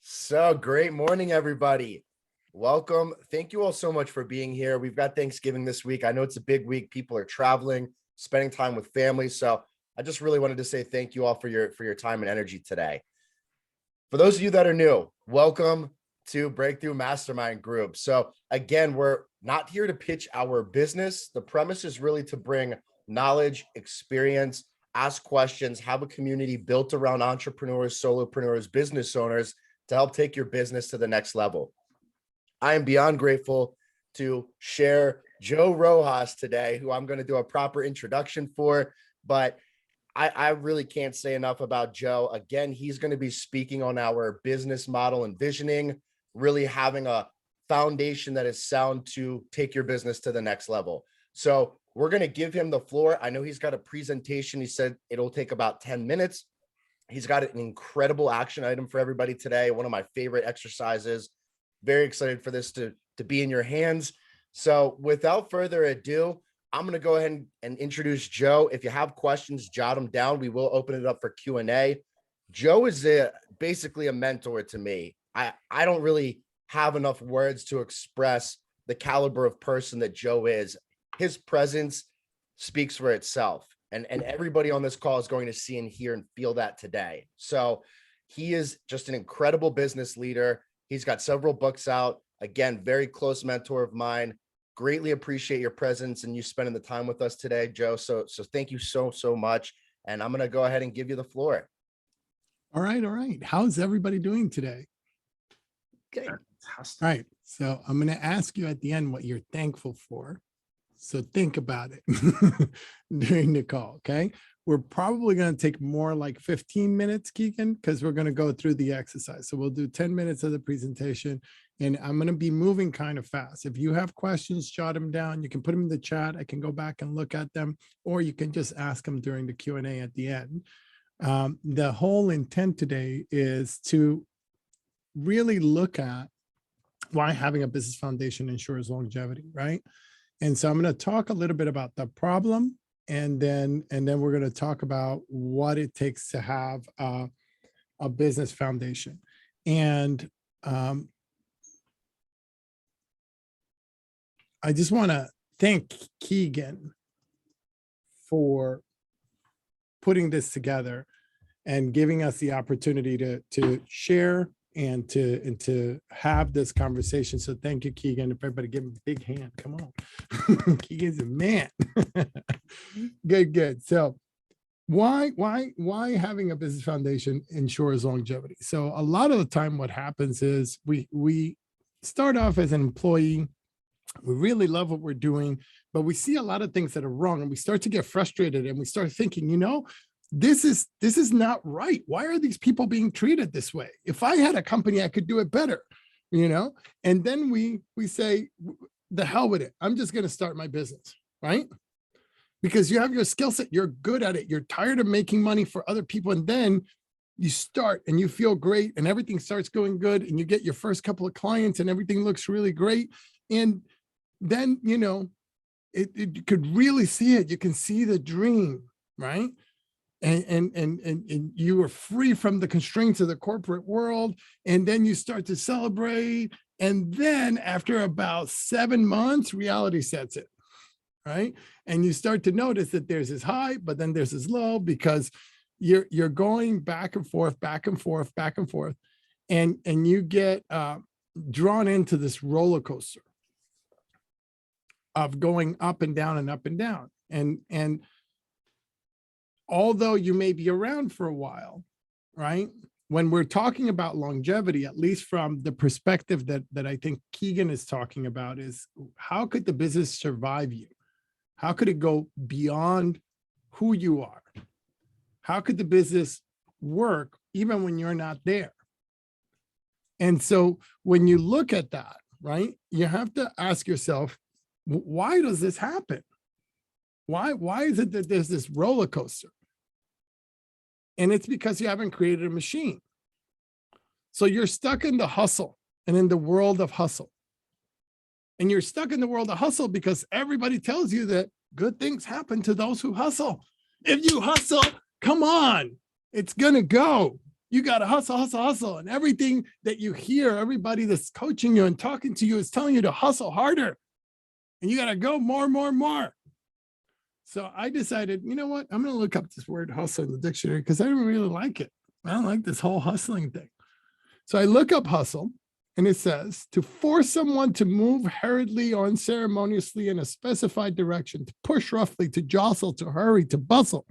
So great morning, everybody. Welcome. Thank you all so much for being here. We've got Thanksgiving this week. I know it's a big week. People are traveling, spending time with family. So I just really wanted to say thank you all for your time and energy today. For those of you that are new, welcome to Breakthrough Mastermind Group. So again, we're not here to pitch our business. The premise is really to bring knowledge, experience, ask questions, have a community built around entrepreneurs, solopreneurs, business owners to help take your business to the next level. I am beyond grateful to share Joe Rojas today, who I'm going to do a proper introduction for, but I really can't say enough about Joe. Again, he's going to be speaking on our business model and visioning, really having a foundation that is sound to take your business to the next level. So we're going to give him the floor. I know he's got a presentation. He said it'll take about 10 minutes. He's got an incredible action item for everybody today. One of my favorite exercises. Very excited for this to be in your hands. So without further ado, I'm going to go ahead and introduce Joe. If you have questions, jot them down. We will open it up for Q&A. Joe is basically a mentor to me. I don't really have enough words to express the caliber of person that Joe is. His presence speaks for itself. And everybody on this call is going to see and hear and feel that today. So he is just an incredible business leader. He's got several books out. Again, very close mentor of mine. Greatly appreciate your presence and you spending the time with us today, Joe. So thank you so much. And I'm going to go ahead and give you the floor. All right. How's everybody doing today? Okay. All right. So I'm going to ask you at the end what you're thankful for. So think about it during the call, okay? We're probably going to take more like 15 minutes, Keegan, because we're going to go through the exercise. So we'll do 10 minutes of the presentation, and I'm going to be moving kind of fast. If you have questions, jot them down. You can put them in the chat. I can go back and look at them, or you can just ask them during the Q&A at the end. The whole intent today is to really look at why having a business foundation ensures longevity, right? And so I'm going to talk a little bit about the problem, and then we're going to talk about what it takes to have a business foundation. And I just want to thank Keegan for putting this together and giving us the opportunity to share and to have this conversation. So thank you, Keegan. If everybody give him a big hand, come on. Keegan's a man. Good. So why having a business foundation ensures longevity? So a lot of the time what happens is we start off as an employee. We really love what we're doing, but we see a lot of things that are wrong, and we start to get frustrated, and we start thinking, this is not right. Why are these people being treated this way? If I had a company, I could do it better, And then we say, the hell with it. I'm just going to start my business, right? Because you have your skill set, you're good at it. You're tired of making money for other people. And then you start and you feel great and everything starts going good and you get your first couple of clients and everything looks really great. And then, you could really see it. You can see the dream, right? And you are free from the constraints of the corporate world. And then you start to celebrate. And then after about 7 months, reality sets in, right? And you start to notice that there's this high, but then there's this low, because you're going back and forth. And you get drawn into this roller coaster of going up and down and up and down. And although you may be around for a while, right? When we're talking about longevity, at least from the perspective that I think Keegan is talking about, is how could the business survive you? How could it go beyond who you are? How could the business work even when you're not there? And so when you look at that, right, you have to ask yourself, why does this happen? Why is it that there's this roller coaster? And it's because you haven't created a machine. So you're stuck in the hustle and in the world of hustle. And you're stuck in the world of hustle because everybody tells you that good things happen to those who hustle. If you hustle, come on, it's going to go. You got to hustle, hustle, hustle. And everything that you hear, everybody that's coaching you and talking to you is telling you to hustle harder. And you got to go more, more, more. So I decided, you know what? I'm going to look up this word hustle in the dictionary because I don't really like it. I don't like this whole hustling thing. So I look up hustle, and it says to force someone to move hurriedly or unceremoniously in a specified direction, to push roughly, to jostle, to hurry, to bustle,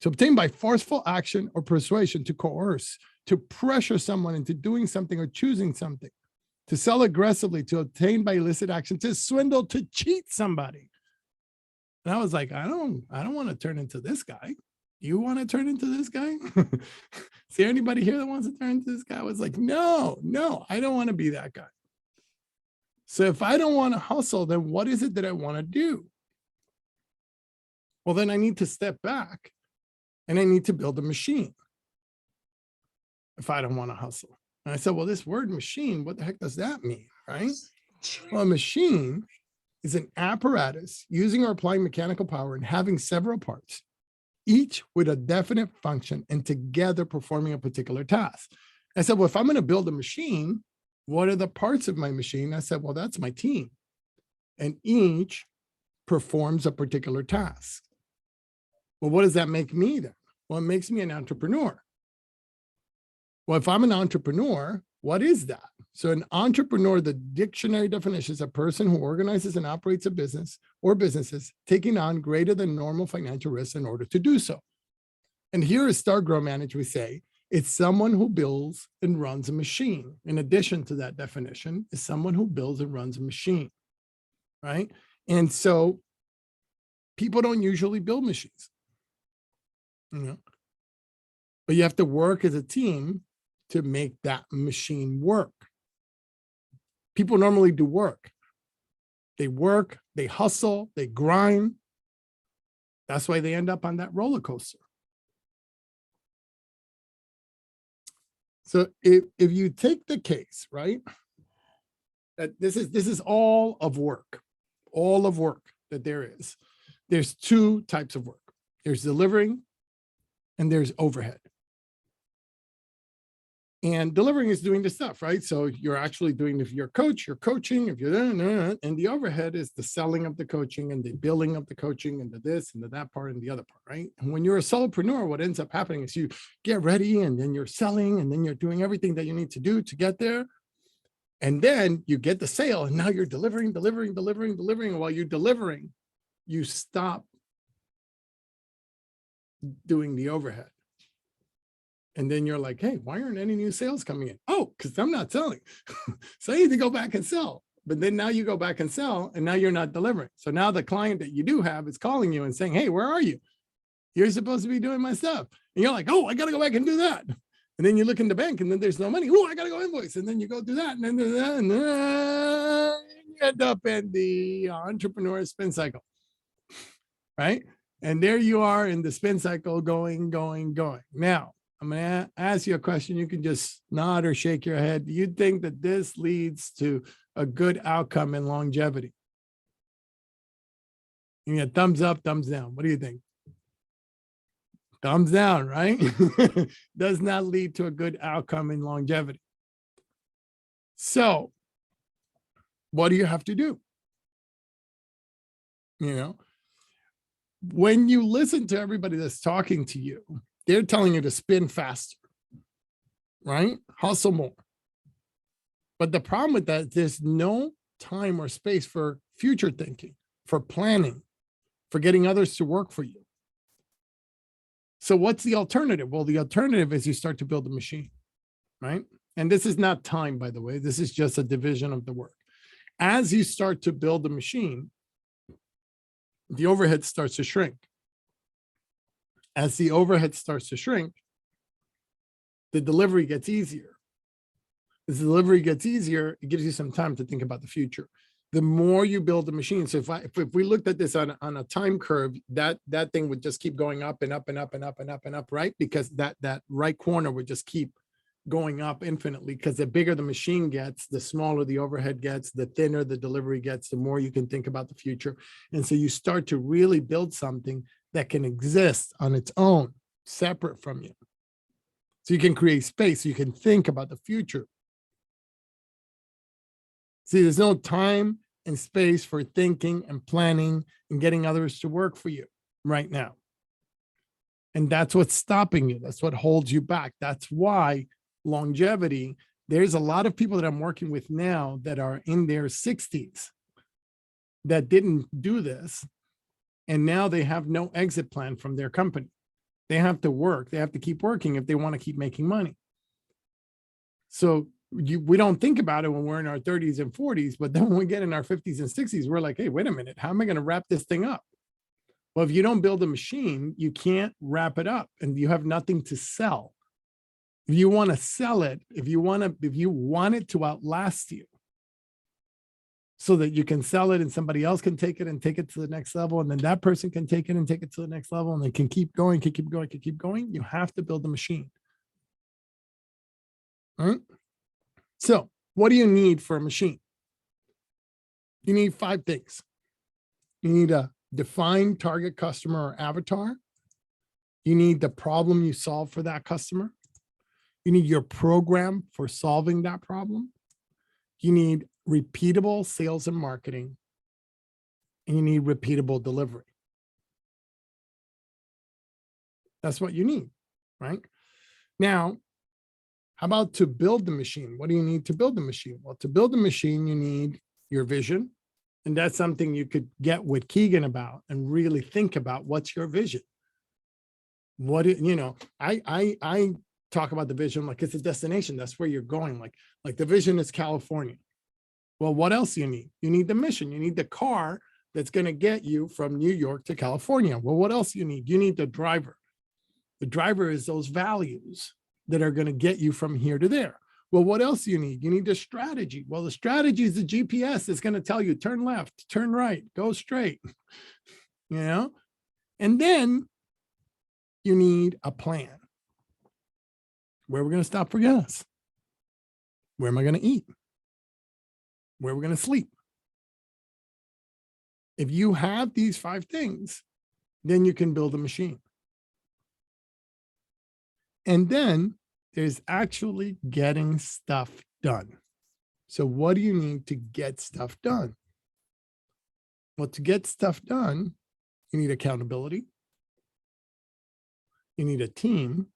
to obtain by forceful action or persuasion, to coerce, to pressure someone into doing something or choosing something, to sell aggressively, to obtain by illicit action, to swindle, to cheat somebody. And I was like, I don't want to turn into this guy. You want to turn into this guy? Is there anybody here that wants to turn into this guy? I was like, no, I don't want to be that guy. So if I don't want to hustle, then what is it that I want to do? Well, then I need to step back and I need to build a machine if I don't want to hustle. And I said, well, this word machine, what the heck does that mean, right? Well, a machine is an apparatus using or applying mechanical power and having several parts, each with a definite function and together performing a particular task. I said, well, if I'm going to build a machine, what are the parts of my machine? I said, well, that's my team. And each performs a particular task. Well, what does that make me then? Well, it makes me an entrepreneur. Well, if I'm an entrepreneur, what is that? So an entrepreneur, the dictionary definition is a person who organizes and operates a business or businesses, taking on greater than normal financial risks in order to do so. And here is Start, Grow, Manage, we say, it's someone who builds and runs a machine. In addition to that definition, is someone who builds and runs a machine, right? And so people don't usually build machines, you know, but you have to work as a team to make that machine work. People normally do work. They hustle, they grind. That's why they end up on that roller coaster. So if you take the case, right, that this is all of work that there is. There's two types of work. There's delivering and there's overhead. And delivering is doing the stuff, right? So you're actually doing, if you're a coach, you're coaching, if you're there, and the overhead is the selling of the coaching and the billing of the coaching and the this and the that part and the other part, right? And when you're a solopreneur, what ends up happening is you get ready and then you're selling and then you're doing everything that you need to do to get there. And then you get the sale and now you're delivering. And while you're delivering, you stop doing the overhead. And then you're like, hey, why aren't any new sales coming in? Oh, because I'm not selling. So I need to go back and sell. But then now you go back and sell and now you're not delivering. So now the client that you do have is calling you and saying, hey, where are you? You're supposed to be doing my stuff. And you're like, oh, I got to go back and do that. And then you look in the bank and then there's no money. Oh, I got to go invoice. And then you go do that. And then do that. And then you end up in the entrepreneur spin cycle. Right? And there you are in the spin cycle going. Now, I'm going to ask you a question. You can just nod or shake your head. Do you think that this leads to a good outcome in longevity? You get thumbs up, thumbs down. What do you think? Thumbs down, right? Does not lead to a good outcome in longevity. So what do you have to do? You know, when you listen to everybody that's talking to you, they're telling you to spin faster, right? Hustle more. But the problem with that, there's no time or space for future thinking, for planning, for getting others to work for you. So what's the alternative? Well, the alternative is you start to build a machine, right? And this is not time, by the way. This is just a division of the work. As you start to build a machine, the overhead starts to shrink. As the overhead starts to shrink, the delivery gets easier. As the delivery gets easier, it gives you some time to think about the future. The more you build the machine, so if we looked at this on a time curve, that thing would just keep going up and up and up and up and up and up, right? Because that right corner would just keep going up infinitely, because the bigger the machine gets, the smaller the overhead gets, the thinner the delivery gets, the more you can think about the future. And so you start to really build something that can exist on its own, separate from you. So you can create space, so you can think about the future. See, there's no time and space for thinking and planning and getting others to work for you right now. And that's what's stopping you. That's what holds you back. That's why longevity, there's a lot of people that I'm working with now that are in their 60s that didn't do this. And now they have no exit plan from their company. They have to work. They have to keep working if they want to keep making money. So we don't think about it when we're in our 30s and 40s, but then when we get in our 50s and 60s, we're like, hey, wait a minute, how am I going to wrap this thing up? Well, if you don't build a machine, you can't wrap it up and you have nothing to sell. If you want to sell it, if you want it to outlast you so that you can sell it and somebody else can take it and take it to the next level, and then that person can take it and take it to the next level, and they can keep going, you have to build a machine. All right? So what do you need for a machine? You need 5 things. You need a defined target customer or avatar. You need the problem you solve for that customer. You need your program for solving that problem. You need repeatable sales and marketing. And you need repeatable delivery. That's what you need, right? Now, how about to build the machine? What do you need to build the machine? Well, to build the machine, you need your vision. And that's something you could get with Keegan about and really think about. What's your vision? I talk about the vision like it's a destination. That's where you're going. Like the vision is California. Well, what else do you need? You need the mission. You need the car that's going to get you from New York to California. Well, what else do you need? You need the driver. The driver is those values that are going to get you from here to there. Well, what else do you need? You need a strategy. Well, the strategy is the GPS. It's going to tell you turn left, turn right, go straight, and then you need a plan. Where we're going to stop for gas? Where am I going to eat? Where we're going to sleep? If you have these 5 things, then you can build a machine. And then there's actually getting stuff done. So what do you need to get stuff done? Well, to get stuff done, you need accountability, you need a team,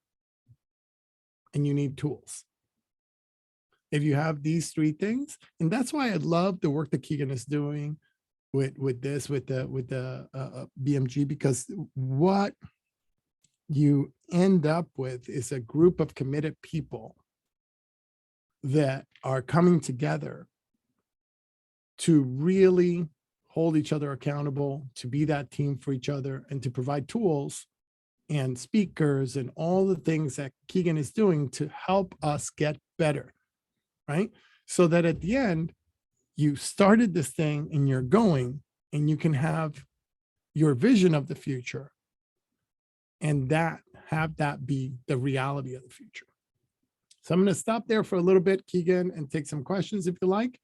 and you need tools. If you have these 3 things, and that's why I love the work that Keegan is doing with the BMG, because what you end up with is a group of committed people that are coming together to really hold each other accountable, to be that team for each other, and to provide tools and speakers and all the things that Keegan is doing to help us get better, right? So that at the end, you started this thing and you're going, and you can have your vision of the future and have that be the reality of the future. So I'm going to stop there for a little bit, Keegan, and take some questions if you like,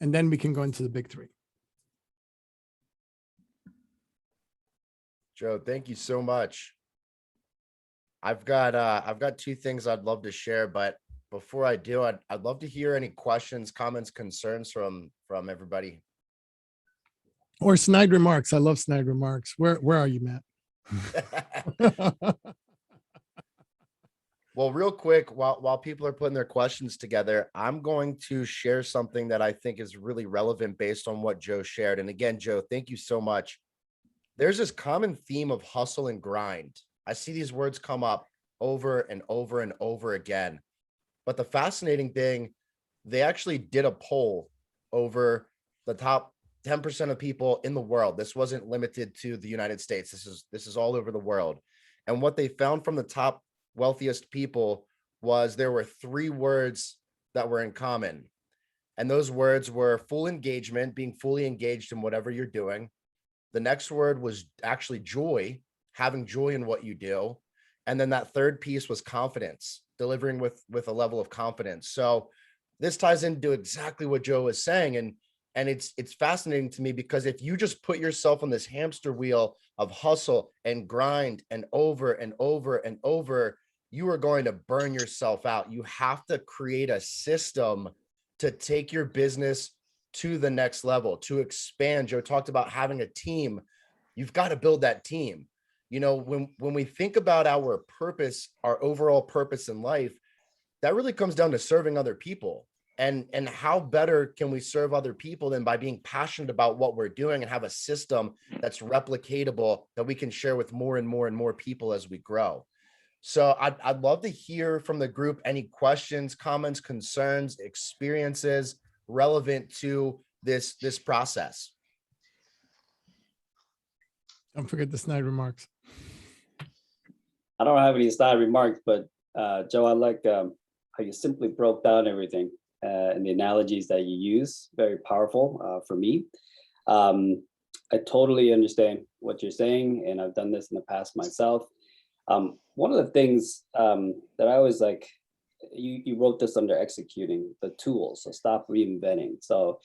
and then we can go into the big 3. Joe, thank you so much. I've got 2 things I'd love to share, but before I do, I'd love to hear any questions, comments, concerns from everybody. Or snide remarks. I love snide remarks. Where are you, Matt? Well, real quick, while people are putting their questions together, I'm going to share something that I think is really relevant based on what Joe shared. And again, Joe, thank you so much. There's this common theme of hustle and grind. I see these words come up over and over and over again. But the fascinating thing, they actually did a poll over the top 10% of people in the world. This wasn't limited to the United States. This is all over the world. And what they found from the top wealthiest people was there were 3 words that were in common. And those words were full engagement, being fully engaged in whatever you're doing. The next word was actually joy, having joy in what you do. And then that third piece was confidence, delivering with a level of confidence. So this ties into exactly what Joe was saying. And it's fascinating to me, because if you just put yourself on this hamster wheel of hustle and grind and over and over and over, you are going to burn yourself out. You have to create a system to take your business to the next level, to expand. Joe talked about having a team. You've got to build that team. You know, when we think about our purpose, our overall purpose in life, that really comes down to serving other people. And how better can we serve other people than by being passionate about what we're doing and have a system that's replicatable that we can share with more and more and more people as we grow. So I'd love to hear from the group any questions, comments, concerns, experiences relevant to this process. Don't forget the snide remarks. I don't have any snide remarks, but Joe, I like how you simply broke down everything and the analogies that you use. Very powerful for me. I totally understand what you're saying, and I've done this in the past myself. One of the things that I always like, you wrote this under executing the tools, so stop reinventing. So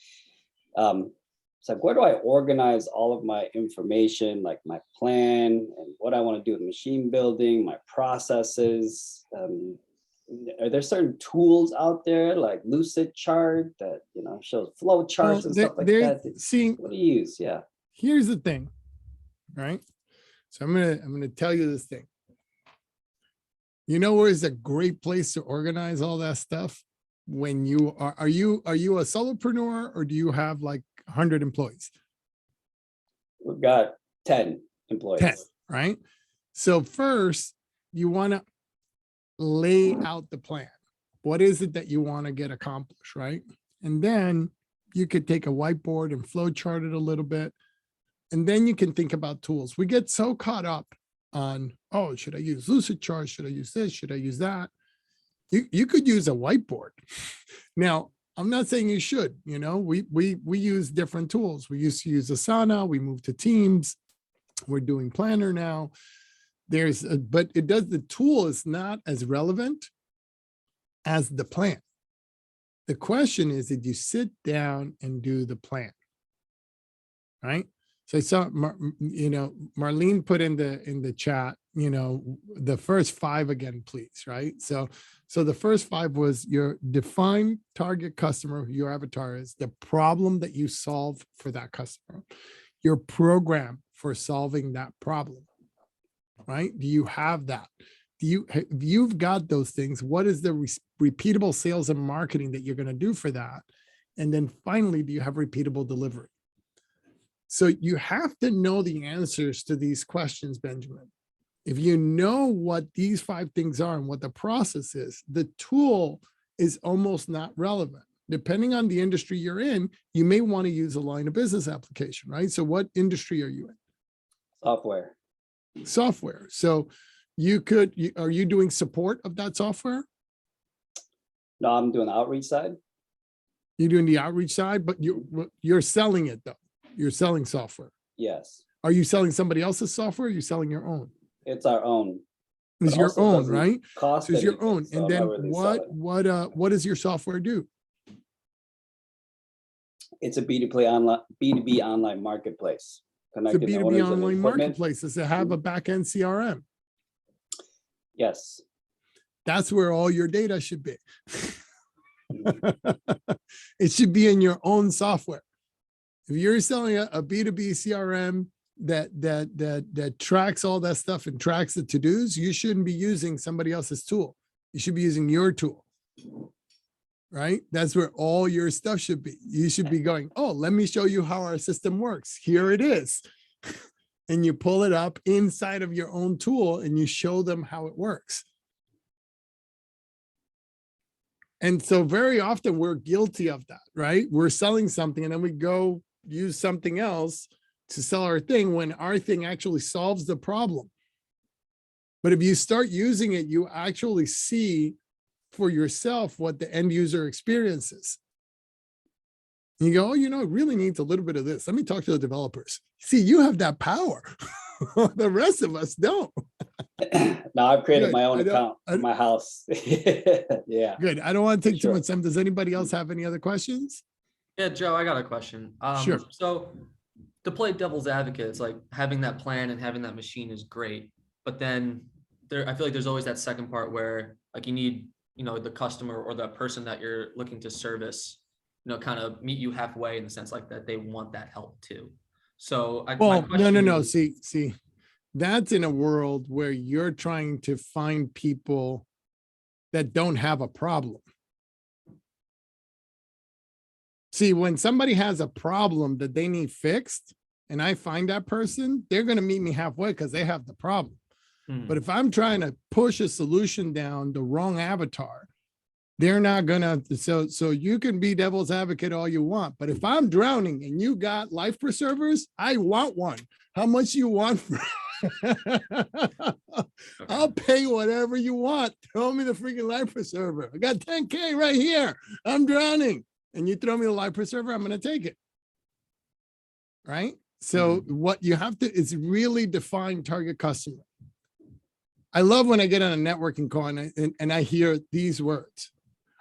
it's like, where do I organize all of my information, like my plan and what I want to do with machine building, my processes? Are there certain tools out there like Lucid Chart that, you know, shows flow charts and stuff like that? See, what do you use? Yeah. Here's the thing, right? So I'm gonna tell you this thing. You know where is a great place to organize all that stuff? When you are you a solopreneur, or do you have like 100 employees? We've got 10 employees. 10, right? So first, you want to lay out the plan. What is it that you want to get accomplished, right? And then you could take a whiteboard and flow chart it a little bit. And then you can think about tools. We get so caught up on, oh, should I use Lucid Chart? Should I use this? Should I use that? You could use a whiteboard. Now, I'm not saying you should, you know, we use different tools. We used to use Asana, we moved to Teams, we're doing Planner now. But the tool is not as relevant as the plan. The question is, did you sit down and do the plan? Right? So I saw, you know, Marlene put in the chat, you know, the first 5 again, please, right? So the first 5 was your define target customer, your avatar is, the problem that you solve for that customer, your program for solving that problem, right? Do you have that? You've got those things. What is the repeatable sales and marketing that you're going to do for that? And then finally, do you have repeatable delivery? So you have to know the answers to these questions, Benjamin. If you know what these 5 things are and what the process is, the tool is almost not relevant. Depending on the industry you're in, you may want to use a line of business application, right? So what industry are you in? Software. Software. So are you doing support of that software? No, I'm doing the outreach side. You're doing the outreach side, but you're selling it though. You're selling software. Yes. Are you selling somebody else's software? Or are you selling your own? It's our own. It's your own, right? Cost So it's your own. so And then really what does your software do? It's a B2B online marketplace. It's a B2B online marketplace. Does it have a back-end CRM? Yes. That's where all your data should be. It should be in your own software. If you're selling a B2B CRM that tracks all that stuff and tracks the to-dos, you shouldn't be using somebody else's tool. You should be using your tool, right? That's where all your stuff should be. You should be going, oh, let me show you how our system works. Here it is. And you pull it up inside of your own tool and you show them how it works. And so very often we're guilty of that, right? We're selling something and then we go use something else to sell our thing when our thing actually solves the problem. But if you start using it, you actually see for yourself what the end user experiences. You go, oh, you know, it really needs a little bit of this. Let me talk to the developers. See, you have that power. The rest of us don't. Now I've created my own account for my house. Yeah. Good. I don't want to take too much time. Does anybody else have any other questions? Yeah, Joe, I got a question. Sure. So to play devil's advocate, it's like having that plan and having that machine is great, but then I feel like there's always that second part where like you need, the customer or the person that you're looking to service, kind of meet you halfway in the sense like that they want that help too. So my Well, question no. is- See, that's in a world where you're trying to find people that don't have a problem. See, when somebody has a problem that they need fixed and I find that person, they're going to meet me halfway because they have the problem. But if I'm trying to push a solution down the wrong avatar, they're not gonna. So you can be devil's advocate all you want, but if I'm drowning and you got life preservers, I want one. How much you want? I'll pay whatever you want. Throw me the freaking life preserver. I got 10K right here. I'm drowning, and you throw me the life preserver, I'm gonna take it. Right. So what you have to is really define target customer. I love when I get on a networking call and I hear these words.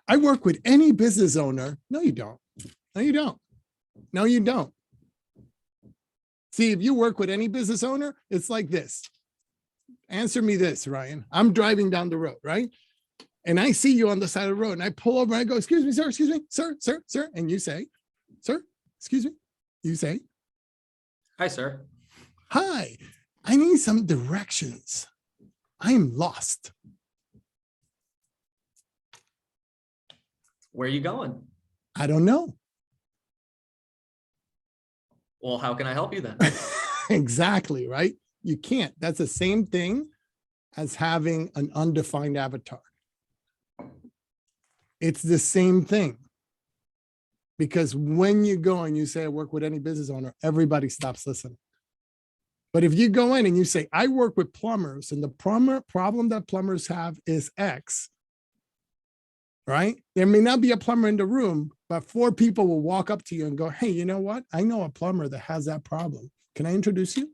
I work with any business owner. No, you don't. No, you don't. No, you don't. See, if you work with any business owner, it's like this. Answer me this, Ryan. I'm driving down the road, right? And I see you on the side of the road and I pull over and I go, excuse me, sir, sir. And you say, sir, excuse me. You say, Hi, sir. hi, I need some directions. I'm lost. Where are you going? I don't know. Well, how can I help you then? Exactly, right? You can't. That's the same thing as having an undefined avatar. It's the same thing. Because when you go and you say, I work with any business owner, everybody stops listening. But if you go in and you say, I work with plumbers and the problem that plumbers have is X, right? There may not be a plumber in the room, but 4 people will walk up to you and go, hey, you know what? I know a plumber that has that problem. Can I introduce you?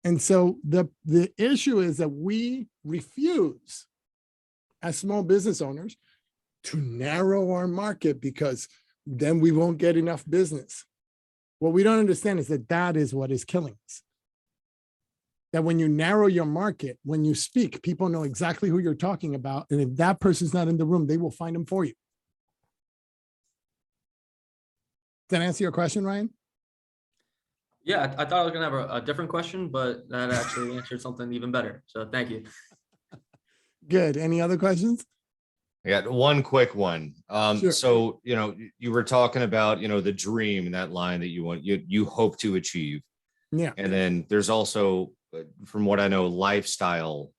And so the issue is that we refuse as small business owners to narrow our market because then we won't get enough business. What we don't understand is that that is what is killing us. That when you narrow your market, when you speak, people know exactly who you're talking about. And if that person's not in the room, they will find them for you. Does that answer your question, Ryan? Yeah, I thought I was gonna have a different question, but that actually answered something even better. So thank you. Good. Any other questions? I got one quick one. Sure. So, you were talking about, the dream and that line that you hope to achieve. Yeah. And then there's also, from what I know, lifestyle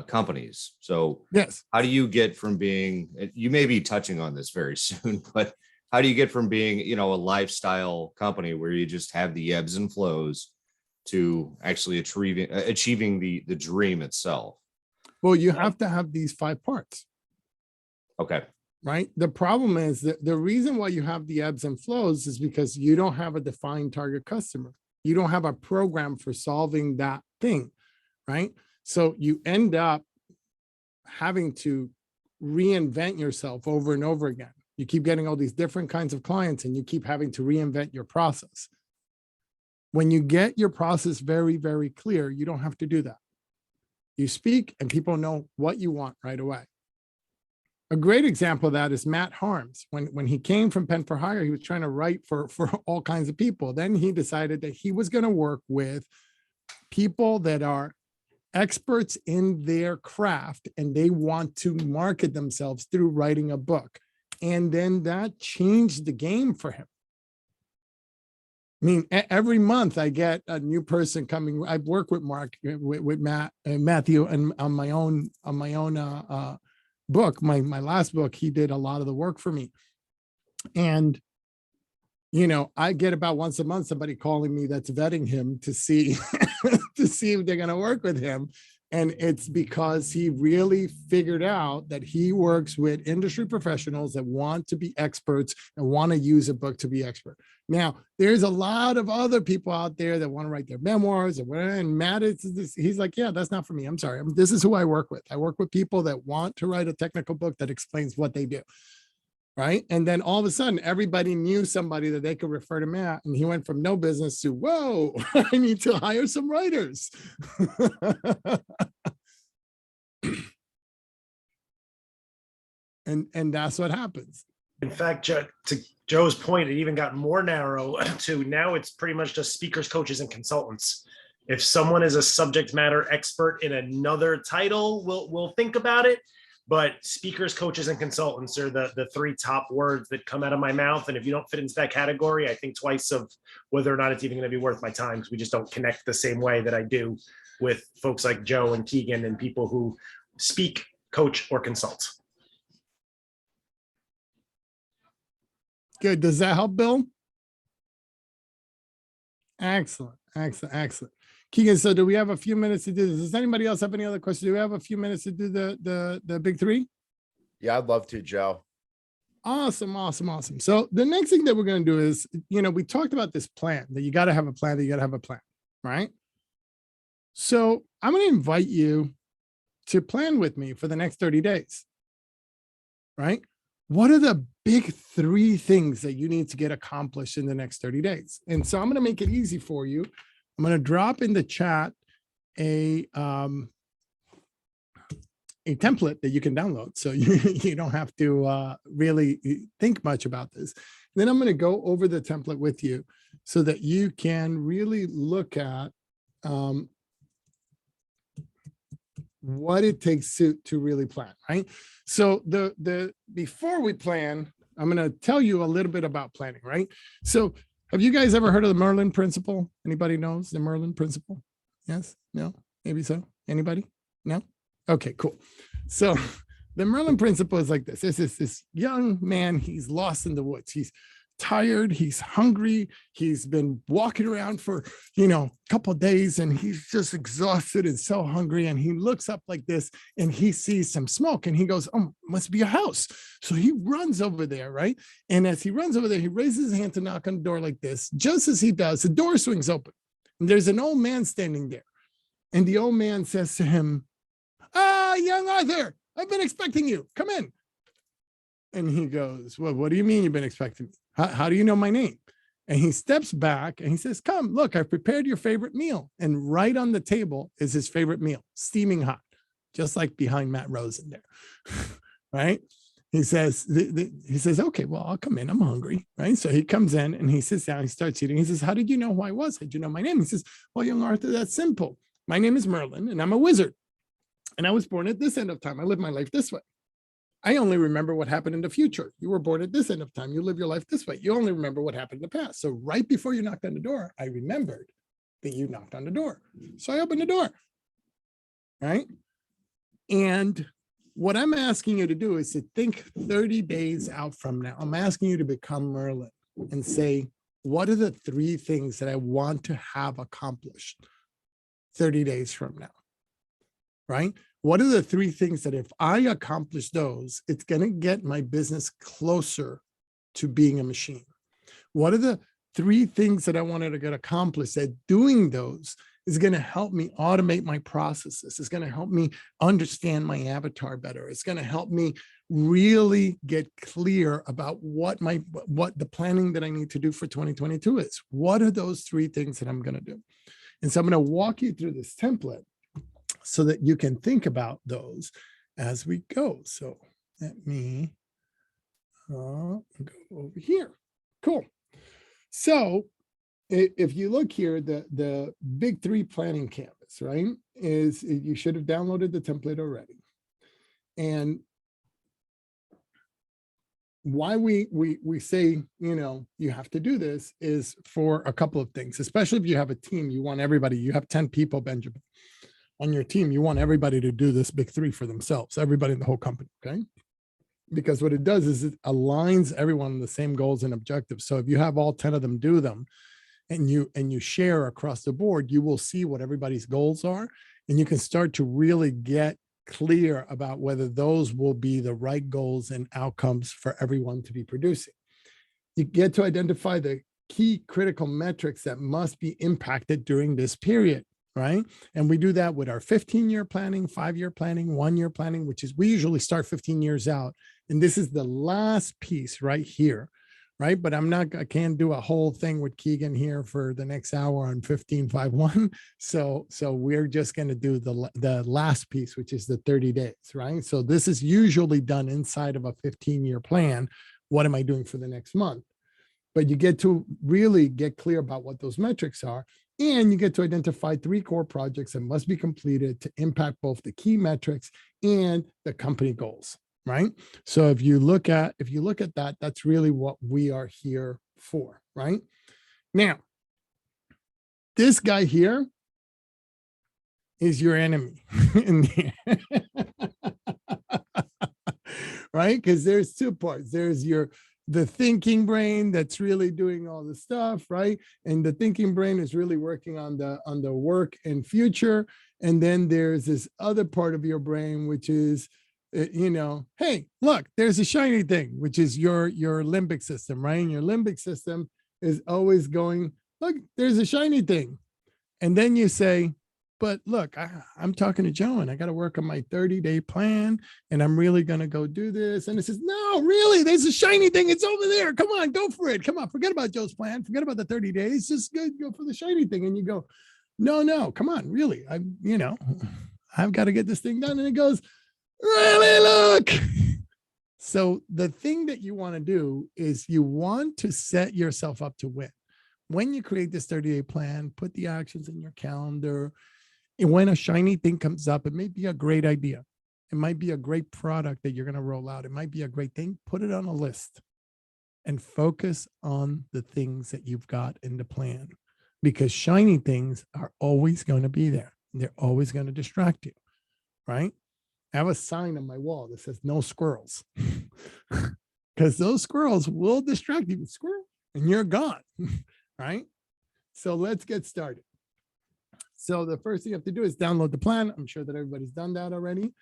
companies. So Yes. how do you get from being, you may be touching on this very soon, but how do you get from being, a lifestyle company where you just have the ebbs and flows to actually achieving the dream itself? Well, you have to have these 5 parts. Okay. Right. The problem is that the reason why you have the ebbs and flows is because you don't have a defined target customer. You don't have a program for solving that thing. Right. So you end up having to reinvent yourself over and over again. You keep getting all these different kinds of clients and you keep having to reinvent your process. When you get your process very, very clear, you don't have to do that. You speak and people know what you want right away. A great example of that is Matt Harms. When he came from Pen for Hire, he was trying to write for all kinds of people. Then he decided that he was going to work with people that are experts in their craft and they want to market themselves through writing a book. And then that changed the game for him. I mean, every month I get a new person coming. I've worked with with Matthew, and on my own book, my last book, he did a lot of the work for me. And, I get about once a month somebody calling me that's vetting him to see, to see if they're going to work with him. And it's because he really figured out that he works with industry professionals that want to be experts and want to use a book to be expert. Now, there's a lot of other people out there that want to write their memoirs and Matt he's like, yeah, that's not for me. I'm sorry. This is who I work with. I work with people that want to write a technical book that explains what they do. right? And then all of a sudden, everybody knew somebody that they could refer to Matt, and he went from no business to, whoa, I need to hire some writers. and that's what happens. In fact, to Joe's point, it even got more narrow to now it's pretty much just speakers, coaches, and consultants. If someone is a subject matter expert in another title, we'll think about it. But speakers, coaches, and consultants are the three top words that come out of my mouth. And if you don't fit into that category, I think twice of whether or not it's even going to be worth my time, because we just don't connect the same way that I do with folks like Joe and Keegan and people who speak, coach, or consult. Good. Does that help, Bill? Excellent. Excellent. Excellent. Keegan, so do we have a few minutes to do this? Does anybody else have any other questions? Do we have a few minutes to do the big three? Yeah, I'd love to, Joe. Awesome. Awesome. Awesome. So the next thing that we're going to do is, we talked about this plan, that you got to have a plan, right? So I'm going to invite you to plan with me for the next 30 days, right? What are the big three things that you need to get accomplished in the next 30 days? And so I'm going to make it easy for you. I'm going to drop in the chat a template that you can download, so you don't have to really think much about this. Then I'm going to go over the template with you so that you can really look at what it takes to really plan, right? So before we plan, I'm going to tell you a little bit about planning, right? So have you guys ever heard of the Merlin Principle? Anybody knows the Merlin Principle? Yes? No? Maybe so? Anybody? No? Okay, cool. So the Merlin Principle is like this. There's this young man, he's lost in the woods. He's tired, he's hungry, he's been walking around for a couple of days, and he's just exhausted and so hungry, and he looks up like this and he sees some smoke and he goes, oh, must be a house. So he runs over there, right? And as he runs over there, he raises his hand to knock on the door like this. Just as he does, the door swings open and there's an old man standing there, and the old man says to him, young Arthur, I've been expecting you, come in. And he goes, well, what do you mean you've been expecting me? How do you know my name? And he steps back and he says, come, look, I've prepared your favorite meal. And right on the table is his favorite meal, steaming hot, just like behind Matt Rosen there, right? He says, okay, well, I'll come in. I'm hungry, right? So he comes in and he sits down, he starts eating. He says, how did you know who I was? How did you know my name? He says, well, young Arthur, that's simple. My name is Merlin and I'm a wizard. And I was born at this end of time. I live my life this way. I only remember what happened in the future. You were born at this end of time. You live your life this way. You only remember what happened in the past. So right before you knocked on the door, I remembered that you knocked on the door. So I opened the door, right? And what I'm asking you to do is to think 30 days out from now. I'm asking you to become Merlin and say, what are the three things that I want to have accomplished 30 days from now, right? What are the three things that if I accomplish those, it's going to get my business closer to being a machine? What are the three things that I wanted to get accomplished that doing those is going to help me automate my processes? It's going to help me understand my avatar better. It's going to help me really get clear about what the planning that I need to do for 2022 is. What are those three things that I'm going to do? And so I'm going to walk you through this template so that you can think about those as we go. So let me go over here. Cool. So if you look here, the big three planning canvas, right, is you should have downloaded the template already. And why we say, you have to do this is for a couple of things, especially if you have a team, you want everybody, you have 10 people, Benjamin, on your team, you want everybody to do this big three for themselves, everybody in the whole company, okay? Because what it does is it aligns everyone on the same goals and objectives. So if you have all 10 of them do them and you share across the board, you will see what everybody's goals are, and you can start to really get clear about whether those will be the right goals and outcomes for everyone to be producing. You get to identify the key critical metrics that must be impacted during this period. right? And we do that with our 15-year planning, 5-year planning, 1-year planning, which is we usually start 15 years out. And this is the last piece right here, right? But I can't do a whole thing with Keegan here for the next hour on 1551. So we're just going to do the last piece, which is the 30 days, right? So this is usually done inside of a 15-year plan. What am I doing for the next month? But you get to really get clear about what those metrics are. And you get to identify 3 core projects that must be completed to impact both the key metrics and the company goals, right? So if you look at that, that's really what we are here for, right? Now, this guy here is your enemy in here. Right? Because there's 2 parts. There's the thinking brain that's really doing all the stuff, right? And the thinking brain is really working on the work and future. And then there's this other part of your brain, which is, hey, look, there's a shiny thing, which is your limbic system, right? And your limbic system is always going, look, there's a shiny thing. And then you say, but look, I'm talking to Joe and I got to work on my 30-day plan and I'm really going to go do this. And it says, no, really, there's a shiny thing. It's over there. Come on, go for it. Come on, forget about Joe's plan. Forget about the 30 days. Just go for the shiny thing. And you go, no, come on, really. I've got to get this thing done. And it goes, really, look. So the thing that you want to do is you want to set yourself up to win. When you create this 30-day plan, put the actions in your calendar. And when a shiny thing comes up, it may be a great idea. It might be a great product that you're going to roll out. It might be a great thing. Put it on a list and focus on the things that you've got in the plan, because shiny things are always going to be there. They're always going to distract you, right? I have a sign on my wall that says no squirrels, because those squirrels will distract you. Squirrel, and you're gone, right? So let's get started. So the first thing you have to do is download the plan. I'm sure that everybody's done that already.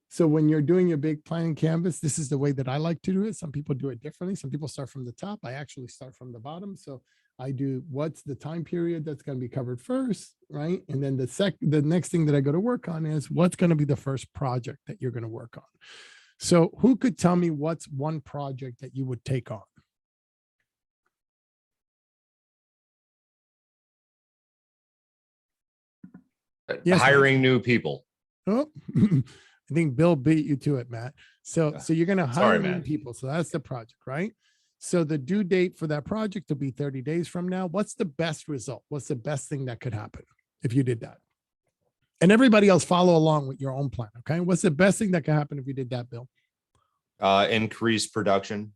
So when you're doing your big planning canvas, this is the way that I like to do it. Some people do it differently. Some people start from the top. I actually start from the bottom. So I do what's the time period that's going to be covered first, right? And then the next thing that I go to work on is what's going to be the first project that you're going to work on. So who could tell me what's one project that you would take on? Yes, Hiring new people. Oh, I think Bill beat you to it, Matt. So you're going to hire new people. So that's the project, right? So the due date for that project will be 30 days from now. What's the best result? What's the best thing that could happen if you did that? And everybody else follow along with your own plan. Okay. What's the best thing that could happen if you did that, Bill? Increase production.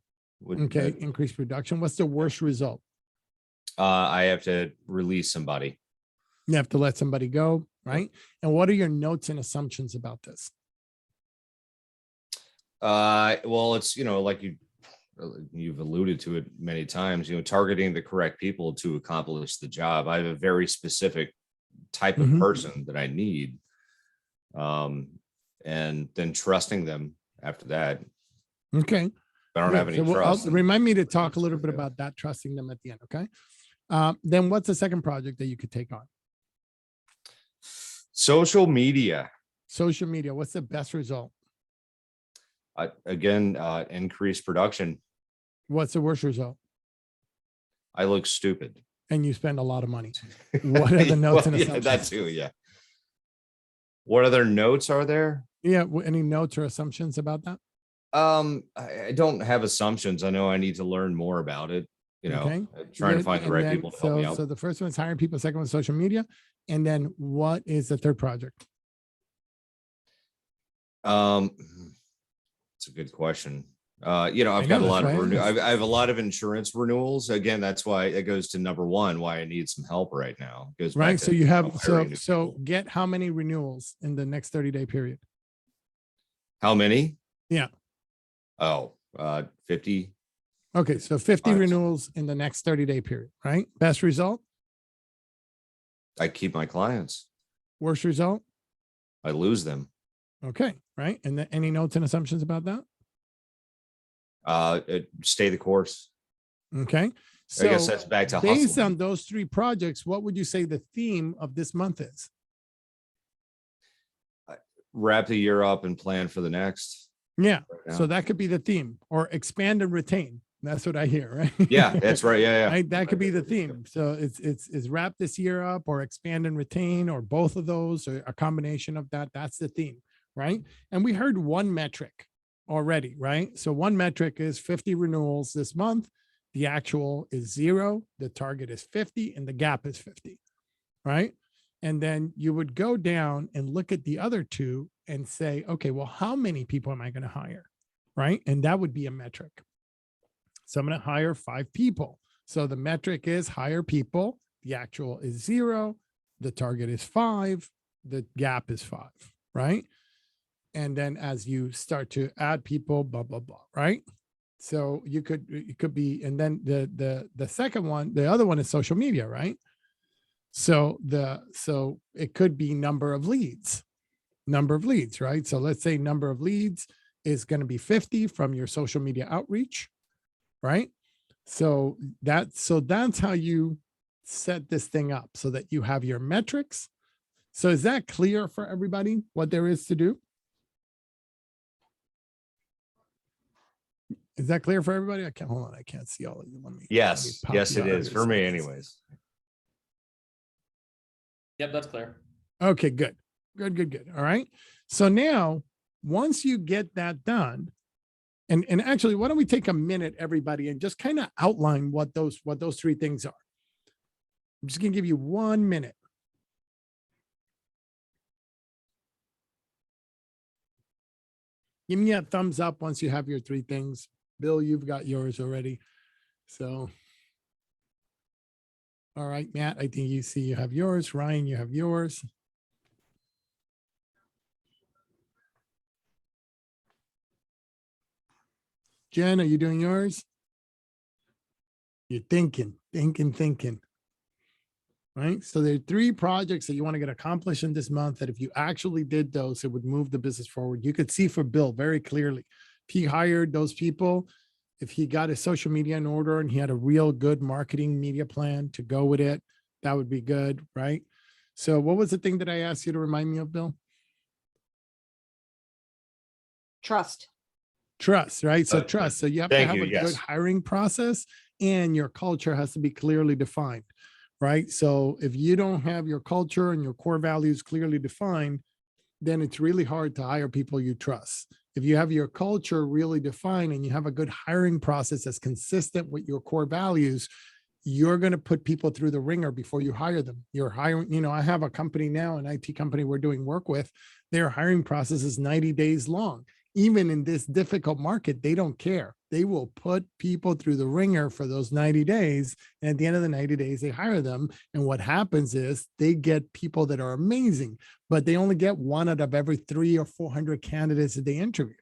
Okay. Increase production. What's the worst result? I have to release somebody. You have to let somebody go, right? And what are your notes and assumptions about this? Well, it's, like you've alluded to it many times, targeting the correct people to accomplish the job. I have a very specific type of person that I need. And then trusting them after that. Okay. I don't have any trust. Remind me to talk a little bit about that, trusting them at the end. Okay. Then what's the second project that you could take on? Social media. Social media. What's the best result? Again, increase production. What's the worst result? I look stupid. And you spend a lot of money. What are the notes and assumptions? That too, yeah. What other notes are there? Yeah, any notes or assumptions about that? I don't have assumptions. I know I need to learn more about it. Trying to find the right people to help me out. So the first one is hiring people. Second one is social media. And then what is the third project? It's a good question. I've got a lot of I have a lot of insurance renewals. Again, that's why it goes to number one, why I need some help right now. It goes right. So you have so get how many renewals in the next 30-day period? How many? Yeah. 50. Okay, so 50 renewals in the next 30-day period, right? Best result? I keep my clients. Worst result? I lose them. Okay, right. And then any notes and assumptions about that? Stay the course. Okay. So I guess that's back to based hustling. on those three projects, what would you say the theme of this month is? wrap the year up and plan for the next. Yeah. Right So now. that could be the theme, or expand and retain. That's what I hear, right? Yeah, that's right. Yeah, yeah. Right. That could be the theme. So it's wrap this year up, or expand and retain, or both of those, or a combination of that. That's the theme, right? And we heard one metric already, right? So one metric is 50 renewals this month. The actual is 0, the target is 50, and the gap is 50, right? And then you would go down and look at the other two and say, okay, well, how many people am I going to hire, right? And that would be a metric. So I'm going to hire 5 people. So the metric is hire people. The actual is 0. The target is 5. The gap is 5, right? And then as you start to add people, blah, blah, blah, right? So it could be, and then the second one, the other one is social media, right? So it could be number of leads, right? So let's say number of leads is going to be 50 from your social media outreach, right? So that's how you set this thing up, so that you have your metrics. So is that clear for everybody what there is to do? Is that clear for everybody? I can't, hold on, I can't see all of you. Let me Yes, pop yes, you it out of is here for so I me, can see. anyways. Yep, that's clear. Okay, good. All right. So now, once you get that done, and actually, why don't we take a minute, everybody, and just kind of outline what those 3 things are. I'm just gonna give you 1 minute. Give me a thumbs up once you have your 3 things. Bill, you've got yours already. So, all right, Matt, I think you have yours. Ryan, you have yours. Jen, are you doing yours? You're thinking. Right? So there are 3 projects that you want to get accomplished in this month that if you actually did those, it would move the business forward. You could see for Bill very clearly. If he hired those people, if he got his social media in order and he had a real good marketing media plan to go with it, that would be good, right? So what was the thing that I asked you to remind me of, Bill? Trust. Trust, right? So Okay. trust. So you have to Thank have you, a good yes. hiring process, and your culture has to be clearly defined, right? So if you don't have your culture and your core values clearly defined, then it's really hard to hire people you trust. If you have your culture really defined and you have a good hiring process that's consistent with your core values, you're going to put people through the ringer before you hire them. You're hiring, I have a company now, an IT company we're doing work with. Their hiring process is 90 days long. Even in this difficult market, they don't care. They will put people through the ringer for those 90 days. And at the end of the 90 days, they hire them. And what happens is they get people that are amazing, but they only get 1 out of every 300 or 400 candidates that they interview.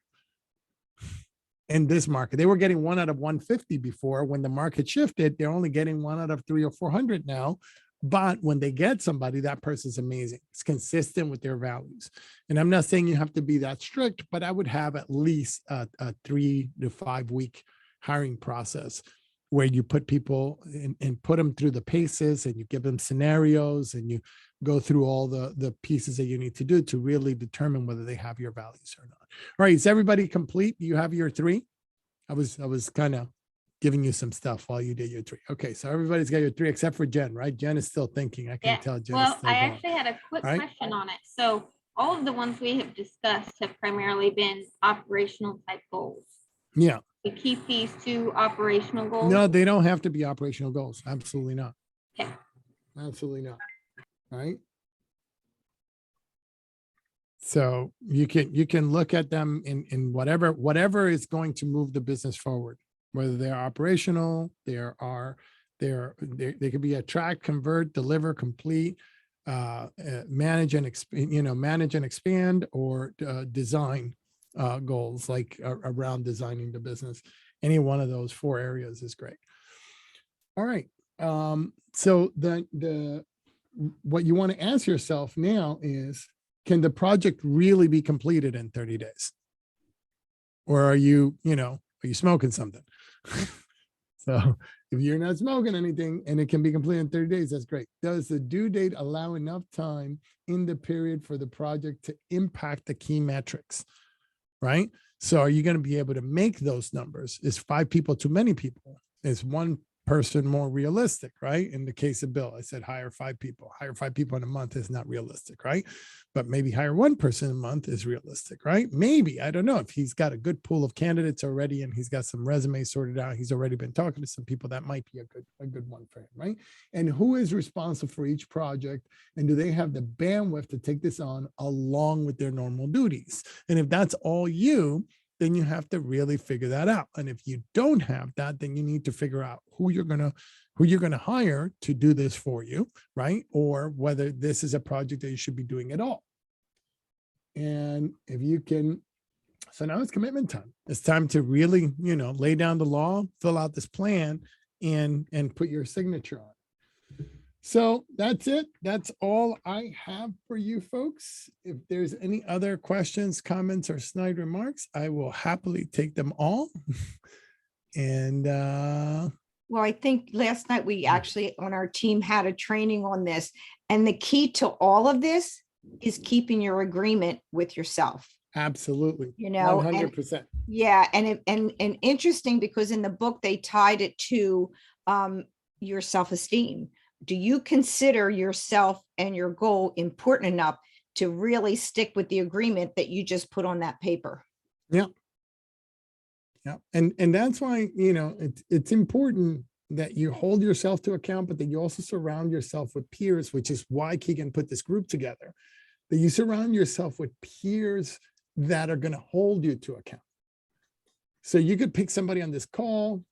In this market, they were getting 1 out of 150 before. When the market shifted, they're only getting 1 out of 300 or 400 now. But when they get somebody, that person's amazing. It's consistent with their values. And I'm not saying you have to be that strict, but I would have at least a 3 to 5 week hiring process where you put people and put them through the paces, and you give them scenarios, and you go through all the pieces that you need to do to really determine whether they have your values or not. All right, is everybody complete? Do you have your 3? I was kind of giving you some stuff while you did your 3. Okay, so everybody's got your 3 except for Jen, right? Jen is still thinking. I can Yeah. tell Jen is Well, still I going. actually had a quick Right. question on it. So all of the ones we have discussed have primarily been operational type goals. Yeah. We keep these 2 operational goals. No, they don't have to be operational goals. Absolutely not. Okay. Absolutely not. Right. So you can look at them in whatever is going to move the business forward, whether they're operational, they could be attract, convert, deliver, complete, manage and expand, or design goals like around designing the business. Any one of those 4 areas is great. All right. So what you want to ask yourself now is, can the project really be completed in 30 days? Or are you smoking something? So If you're not smoking anything and it can be completed in 30 days, that's great. Does the due date allow enough time in the period for the project to impact the key metrics? Right? So are you going to be able to make those numbers? Is 5 people too many people? Is one person more realistic, right? In the case of Bill, I said hire 5 people. Hire 5 people in a month is not realistic, right? But maybe hire 1 person a month is realistic, right? Maybe, I don't know, if he's got a good pool of candidates already and he's got some resumes sorted out, he's already been talking to some people, that might be a good one for him, right? And who is responsible for each project? And do they have the bandwidth to take this on along with their normal duties? And if that's all you, then you have to really figure that out. And if you don't have that, then you need to figure out who you're gonna hire to do this for you, right? Or whether this is a project that you should be doing at all. And if you can, so now it's commitment time. It's time to really, lay down the law, fill out this plan, and put your signature on. So that's it. That's all I have for you folks. If there's any other questions, comments, or snide remarks, I will happily take them all. And Well, I think last night we actually on our team had a training on this. And the key to all of this is keeping your agreement with yourself. absolutely, You know, and 100%. yeah, and interesting because in the book they tied it to your self-esteem. Do you consider yourself and your goal important enough to really stick with the agreement that you just put on that paper? Yeah. And that's why, it's important that you hold yourself to account, but that you also surround yourself with peers, which is why Keegan put this group together, that you surround yourself with peers that are going to hold you to account. So you could pick somebody on this call,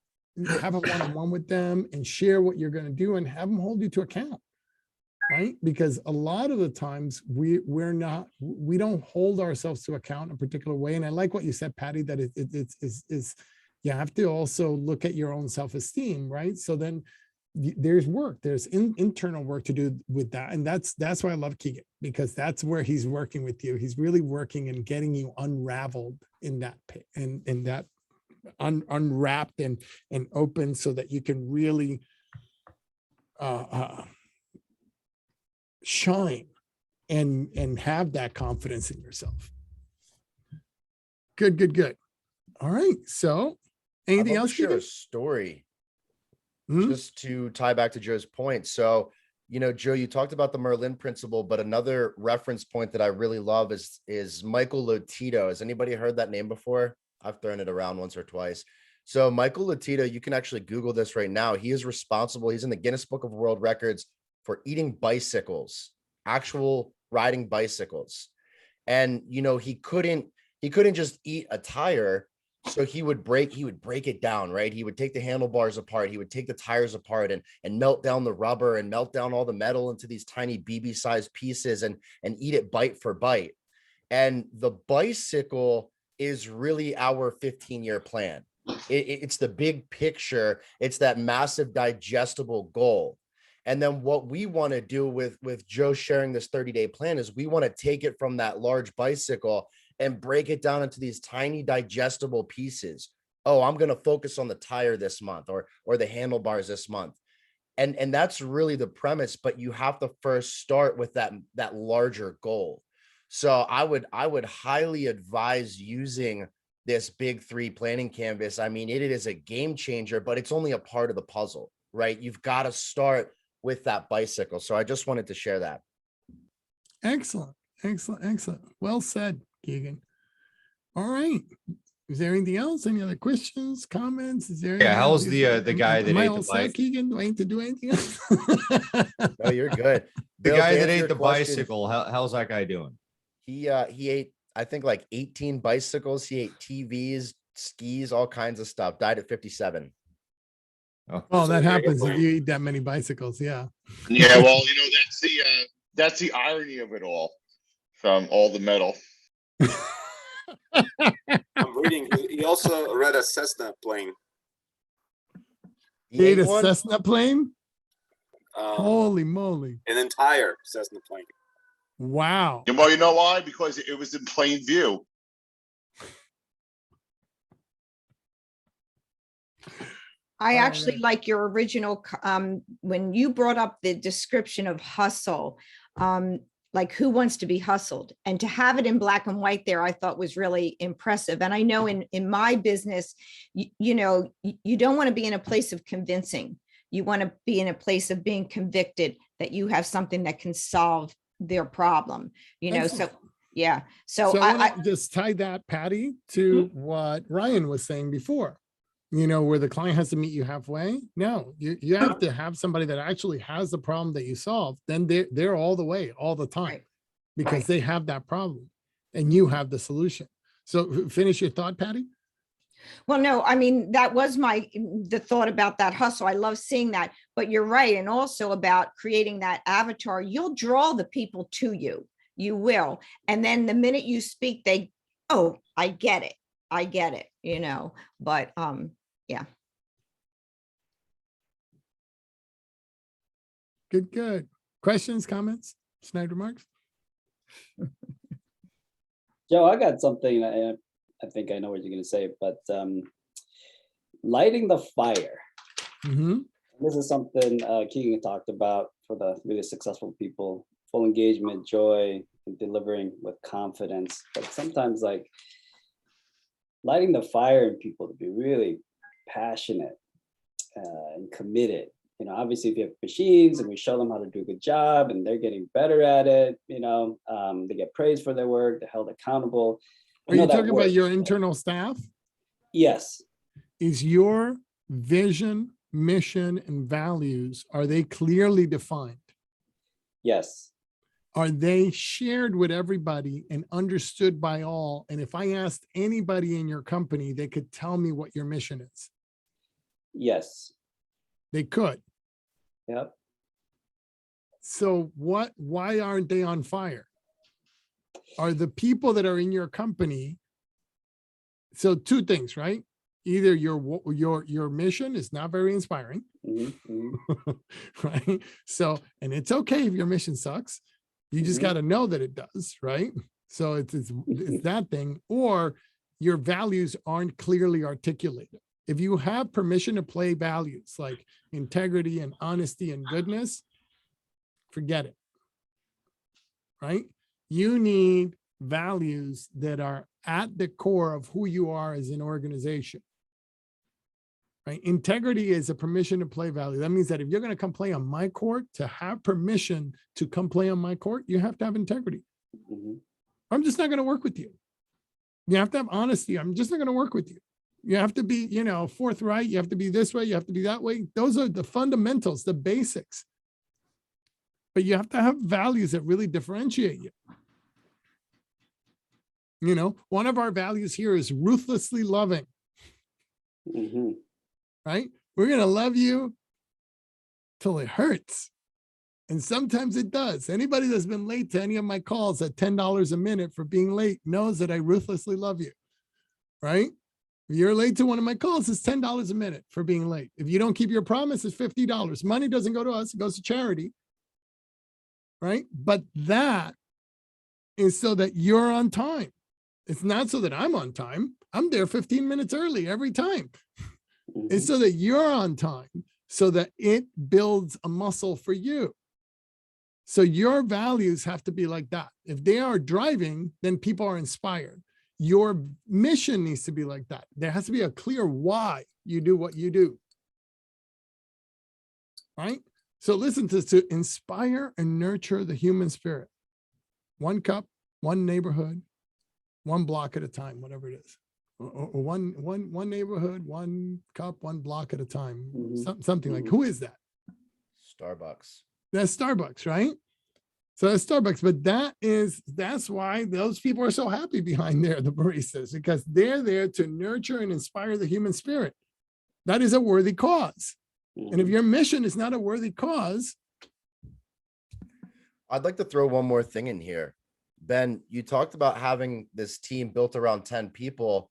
have a one-on-one with them and share what you're going to do and have them hold you to account, right? Because a lot of the times we don't hold ourselves to account in a particular way. And I like what you said, Patty, that it's you have to also look at your own self-esteem, right? So then there's work, there's internal work to do with that. And that's why I love Keegan, because that's where he's working with you. He's really working and getting you unraveled in that in that unwrapped and open, so that you can really shine and have that confidence in yourself. Good. All right. So anything else? Share a story just to tie back to Joe's point. So, Joe, you talked about the Merlin Principle, but another reference point that I really love is Michael Lotito. Has anybody heard that name before? I've thrown it around once or twice. So Michael Lotito, you can actually Google this right now. He is responsible. He's in the Guinness Book of World Records for eating bicycles, actual riding bicycles. And, he couldn't just eat a tire. So he would break it down, right? He would take the handlebars apart. He would take the tires apart and melt down the rubber and melt down all the metal into these tiny BB sized pieces and eat it bite for bite. And the bicycle is really our 15-year plan. It's the big picture. It's that massive digestible goal. And then what we want to do with Joe sharing this 30-day plan is we want to take it from that large bicycle and break it down into these tiny digestible pieces. Oh, I'm going to focus on the tire this month or the handlebars this month. And that's really the premise, but you have to first start with that larger goal. So I would highly advise using this big 3 planning canvas. I mean, it is a game changer, but it's only a part of the puzzle, right? You've got to start with that bicycle. So I just wanted to share that. Excellent. Well said, Keegan. All right. Is there anything else? Any other questions, comments? Is there? Yeah. How's the guy that ate the bike? Keegan, do I need to do anything else? No, you're good. The Bill, guy to that answer ate your the question, bicycle. How's that guy doing? He ate, I think, like 18 bicycles. He ate TVs, skis, all kinds of stuff. Died at 57. Oh, that happens if you eat that many bicycles. Yeah. Yeah, well, that's the irony of it all, from all the metal. I'm reading. He also read a Cessna plane. He ate a one? Cessna plane? Holy moly. An entire Cessna plane. Wow. Well, you know why? Because it was in plain view. I All right, actually like your original, when you brought up the description of hustle, like who wants to be hustled, and to have it in black and white there, I thought was really impressive. And I know in my business, you know, you don't want to be in a place of convincing. You want to be in a place of being convicted that you have something that can solve their problem, you know, so, Excellent. yeah. So So I I, want to just tie that, Patty, to what Ryan was saying before, you know, where the client has to meet you halfway. No, you have to have somebody that actually has the problem that you solve. Then they're all the way, all the time, Right. because Right. they have that problem and you have the solution. So finish your thought, Patty. Well, no, I mean, that was the thought about that hustle. I love seeing that, but you're right. And also about creating that avatar, you'll draw the people to you. You will. And then the minute you speak, oh, I get it. I get it, you know, but, yeah. Good, good. Questions, comments, snide remarks? Joe, I got something. I think I know what you're going to say, but lighting the fire. Mm-hmm. This is something Keegan talked about for the really successful people: full engagement, joy, and delivering with confidence. But sometimes, like, lighting the fire in people to be really passionate and committed. You know, obviously, if you have machines and we show them how to do a good job and they're getting better at it, you know, they get praised for their work, they're held accountable. Are you talking about your internal staff? Yes. Is your vision, mission, and values, are they clearly defined? Yes. Are they shared with everybody and understood by all? And if I asked anybody in your company, they could tell me what your mission is. Yes. They could. Yep. So why aren't they on fire? Are the people that are in your company? So two things, right? Either your mission is not very inspiring, right? So, and it's okay if your mission sucks. You just got to know that it does, right? So it's that thing, or your values aren't clearly articulated. If you have permission to play values like integrity and honesty and goodness, forget it, right? You need values that are at the core of who you are as an organization, right? Integrity is a permission to play value. That means that if you're going to come play on my court, to have permission to come play on my court, you have to have integrity. I'm just not going to work with you. You have to have honesty. I'm just not going to work with you. You have to be, you know, forthright. You have to be this way. You have to be that way. Those are the fundamentals, the basics. But you have to have values that really differentiate you. You know, one of our values here is ruthlessly loving. Right? We're going to love you till it hurts. And sometimes it does. Anybody that's been late to any of my calls at $10 a minute for being late knows that I ruthlessly love you. Right? If you're late to one of my calls, it's $10 a minute for being late. If you don't keep your promise, it's $50. Money doesn't go to us, it goes to charity. Right? But that is so that you're on time. It's not so that I'm on time. I'm there 15 minutes early every time. It's so that you're on time, so that it builds a muscle for you. So your values have to be like that. If they are driving, then people are inspired. Your mission needs to be like that. There has to be a clear why you do what you do. Right? So listen to inspire and nurture the human spirit. One cup, one neighborhood, one block at a time, whatever it is. Or one neighborhood, one cup, one block at a time. Something like, who is that? Starbucks. That's Starbucks, right? So that's Starbucks, but that's why those people are so happy behind there, the baristas, because they're there to nurture and inspire the human spirit. That is a worthy cause. And if your mission is not a worthy cause. I'd like to throw one more thing in here. Ben, you talked about having this team built around 10 people.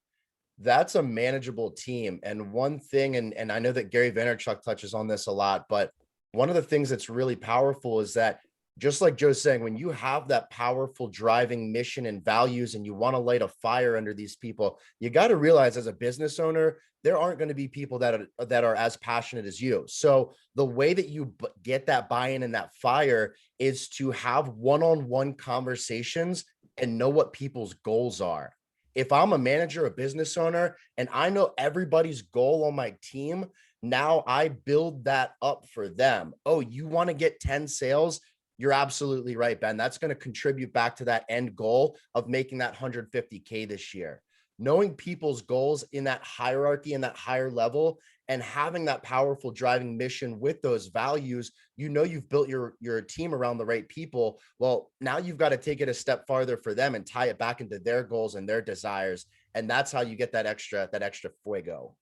That's a manageable team. And one thing, and I know that Gary Vaynerchuk touches on this a lot, but one of the things that's really powerful is that just like Joe's saying, when you have that powerful driving mission and values and you want to light a fire under these people, you got to realize as a business owner, there aren't going to be people that are as passionate as you. So the way that you get that buy-in and that fire is to have one-on-one conversations and know what people's goals are. If I'm a manager, a business owner, and I know everybody's goal on my team, now I build that up for them. Oh, you want to get 10 sales? You're absolutely right, Ben. That's going to contribute back to that end goal of making that 150K this year. Knowing people's goals in that hierarchy and that higher level and having that powerful driving mission with those values, you know, you've built your team around the right people. Well, now you've got to take it a step farther for them and tie it back into their goals and their desires. And that's how you get that extra fuego.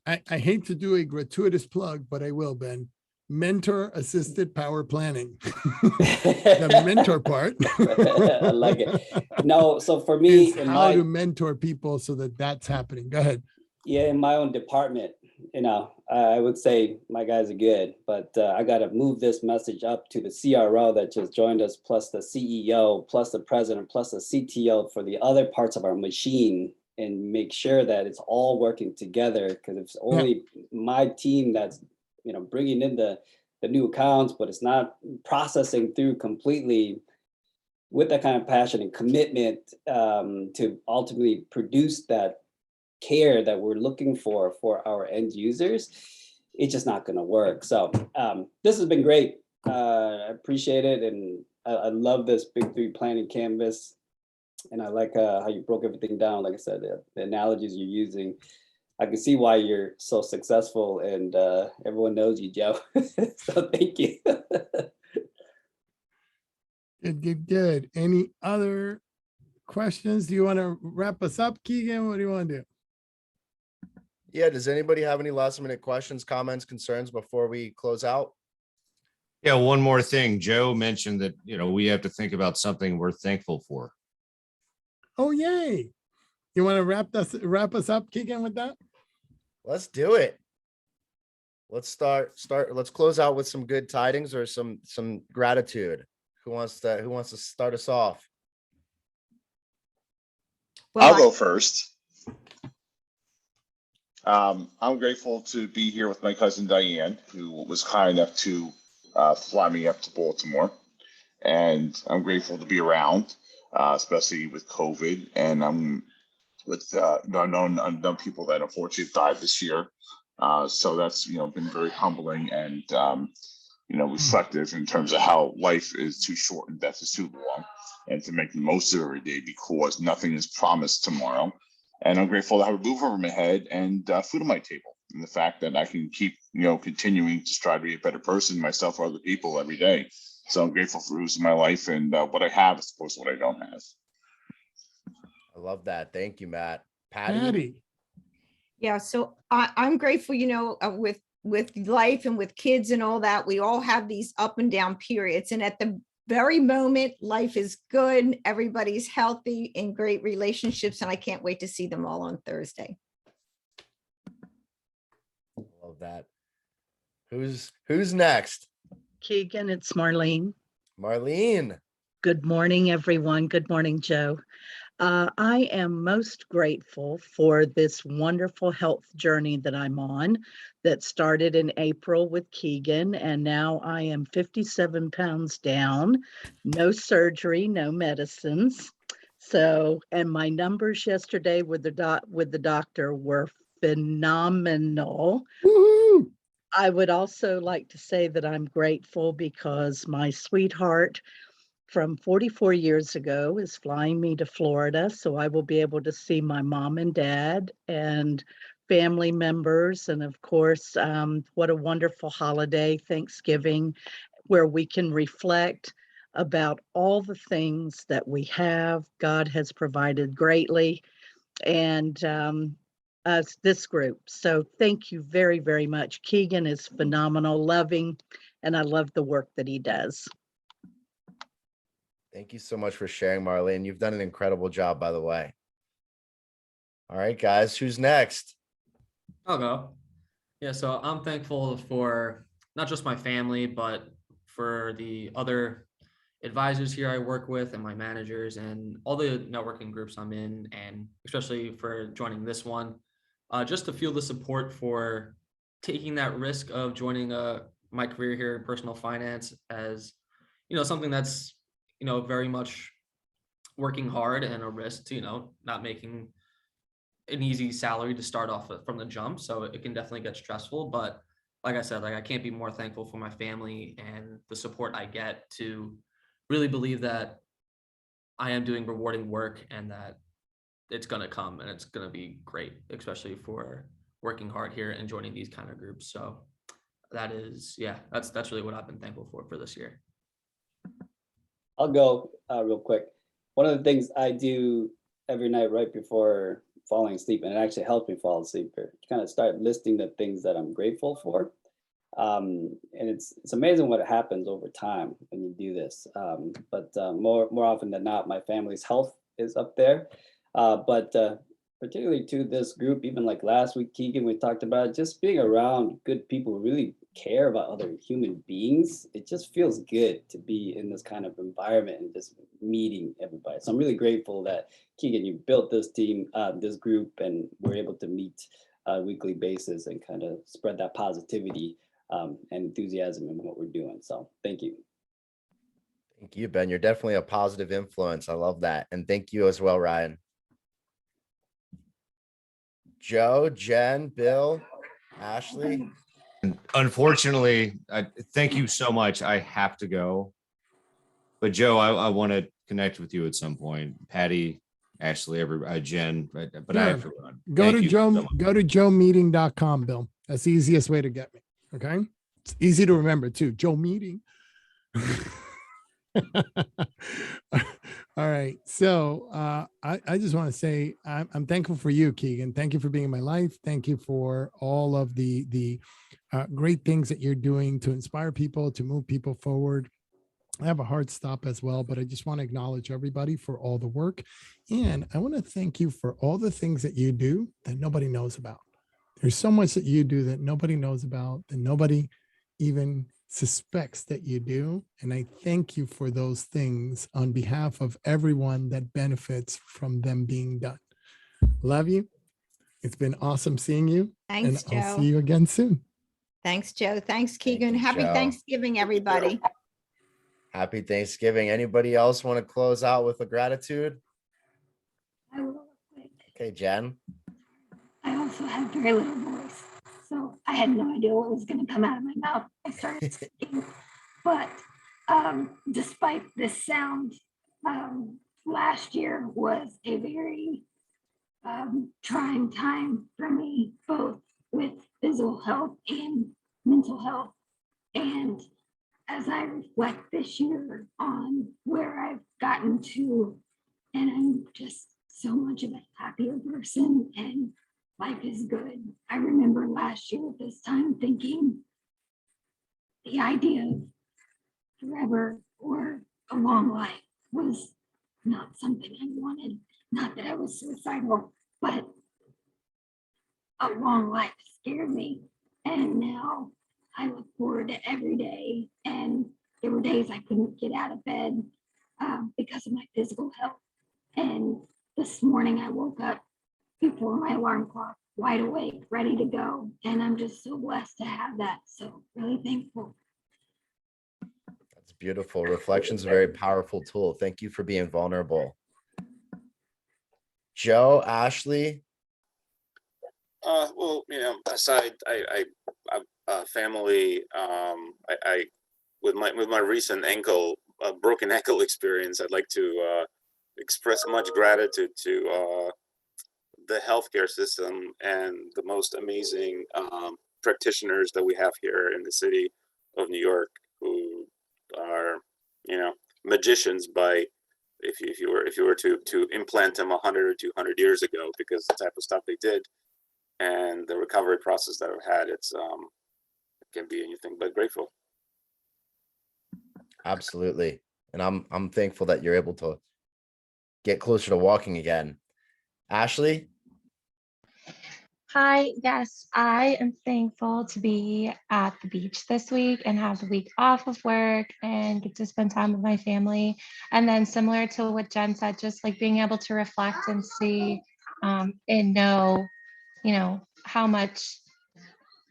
I hate to do a gratuitous plug, but I will, Ben. Mentor assisted power planning. The mentor part. I like it. No, so for me, Is in how to my mentor people so that that's happening. Go ahead. yeah, in my own department, you know, I would say my guys are good, but I got to move this message up to the CRO that just joined us, plus the CEO, plus the president, plus the CTO for the other parts of our machine, and make sure that it's all working together. Because if it's only my team that's, you know, bringing in the new accounts, but it's not processing through completely with that kind of passion and commitment to ultimately produce that care that we're looking for our end users, it's just not going to work. So this has been great. I appreciate it. And I love this Big Three planning canvas. And I like how you broke everything down. Like I said, the analogies you're using, I can see why you're so successful, and everyone knows you, Joe. So thank you. Good. Any other questions? Do you want to wrap us up, Keegan? What do you want to do? Yeah. Does anybody have any last minute questions, comments, concerns before we close out? Yeah, one more thing. Joe mentioned that, you know, we have to think about something we're thankful for. Oh, yay. You want to wrap us up, Keegan, with that? Let's do it. Let's start. Let's close out with some good tidings or some gratitude. Who wants to start us off? Well, I'll go first. I'm grateful to be here with my cousin Diane, who was kind enough to fly me up to Baltimore, and I'm grateful to be around, especially with COVID, and I'm with unknown people that unfortunately died this year. So that's, you know, been very humbling and you know, reflective in terms of how life is too short and death is too long, and to make the most of every day because nothing is promised tomorrow. And I'm grateful to have a roof over my head and food on my table, and the fact that I can keep, you know, continuing to strive to be a better person, myself or other people every day. So I'm grateful for who's in my life and what I have as opposed to what I don't have. I love that. Thank you, Matt. Patty. Patty. yeah, so I'm grateful, you know, with life and with kids and all that, we all have these up and down periods. And at the very moment, life is good. Everybody's healthy, in great relationships, and I can't wait to see them all on Thursday. Love that. Who's next? Keegan, it's Marlene. Marlene. Good morning, everyone. Good morning, Joe. I am most grateful for this wonderful health journey that I'm on that started in April with Keegan, and now I am 57 pounds down, no surgery, no medicines. So, and my numbers yesterday with the doctor were phenomenal. Woohoo! I would also like to say that I'm grateful because my sweetheart from 44 years ago is flying me to Florida. So I will be able to see my mom and dad and family members. And of course, what a wonderful holiday, Thanksgiving, where we can reflect about all the things that we have. God has provided greatly. And this group. So thank you very, very much. Keegan is phenomenal, loving, and I love the work that he does. Thank you so much for sharing, Marlene. You've done an incredible job, by the way. All right, guys, who's next? I'll go. Yeah, so I'm thankful for not just my family, but for the other advisors here I work with and my managers and all the networking groups I'm in, and especially for joining this one, just to feel the support for taking that risk of joining my career here in personal finance as, something that's, very much working hard and a risk to, not making an easy salary to start off with from the jump. So it can definitely get stressful, but like I said, like I can't be more thankful for my family and the support I get to really believe that I am doing rewarding work and that it's going to come and it's going to be great, especially for working hard here and joining these kind of groups. So that is, yeah, that's really what I've been thankful for this year. I'll go real quick. One of the things I do every night right before falling asleep, and it actually helps me fall asleep, to kind of start listing the things that I'm grateful for. And it's amazing what happens over time when you do this. But more often than not, my family's health is up there. But particularly to this group, even like last week, Keegan, we talked about just being around good people who really care about other human beings. It just feels good to be in this kind of environment and just meeting everybody. So I'm really grateful that Keegan, you built this team, this group, and we're able to meet on a weekly basis and kind of spread that positivity and enthusiasm in what we're doing. So thank you. Thank you, Ben. You're definitely a positive influence. I love that. And thank you as well, Ryan. Joe, Jen, Bill, Ashley. Unfortunately, thank you so much. I have to go. But Joe, I want to connect with you at some point. Patty, Ashley, Jen, but I have to run. Go Thank to you Joe, so much. go to joemeeting.com, Bill. That's the easiest way to get me. Okay. It's easy to remember too. Joe Meeting. All right. So I just want to say I'm thankful for you, Keegan. Thank you for being in my life. Thank you for all of the great things that you're doing to inspire people, to move people forward. I have a hard stop as well, but I just want to acknowledge everybody for all the work. And I want to thank you for all the things that you do that nobody knows about. There's so much that you do that nobody knows about, that nobody even suspects that you do. And I thank you for those things on behalf of everyone that benefits from them being done. Love you. It's been awesome seeing you. Thanks, and I'll see Joe. you again soon. Thanks, Joe. Thanks, Keegan. you, Happy Joe. Thanksgiving, everybody. Happy Thanksgiving. Anybody else want to close out with a gratitude? I will. Okay, Jen. I also have very little voice, so I had no idea what was going to come out of my mouth. I started speaking, but despite this sound, last year was a very trying time for me, both with physical health and mental health. And as I reflect this year on where I've gotten to, and I'm just so much of a happier person and life is good. I remember last year at this time thinking the idea of forever or a long life was not something I wanted. Not that I was suicidal, but a long life scared me. And now I look forward to every day. And there were days I couldn't get out of bed because of my physical health. And this morning I woke up before my alarm clock, wide awake, ready to go. And I'm just so blessed to have that. So really thankful. That's beautiful. Reflection's a very powerful tool. Thank you for being vulnerable. Joe, Ashley. Well, aside, I family, I with my recent broken ankle experience, I'd like to express much gratitude to the healthcare system and the most amazing practitioners that we have here in the city of New York, who are, magicians by if you were to implant them 100 or 200 years ago, because the type of stuff they did and the recovery process that I've had, it can be anything but grateful. Absolutely. And I'm thankful that you're able to get closer to walking again. Ashley? Hi, yes, I am thankful to be at the beach this week and have the week off of work and get to spend time with my family. And then similar to what Jen said, just like being able to reflect and see and know, how much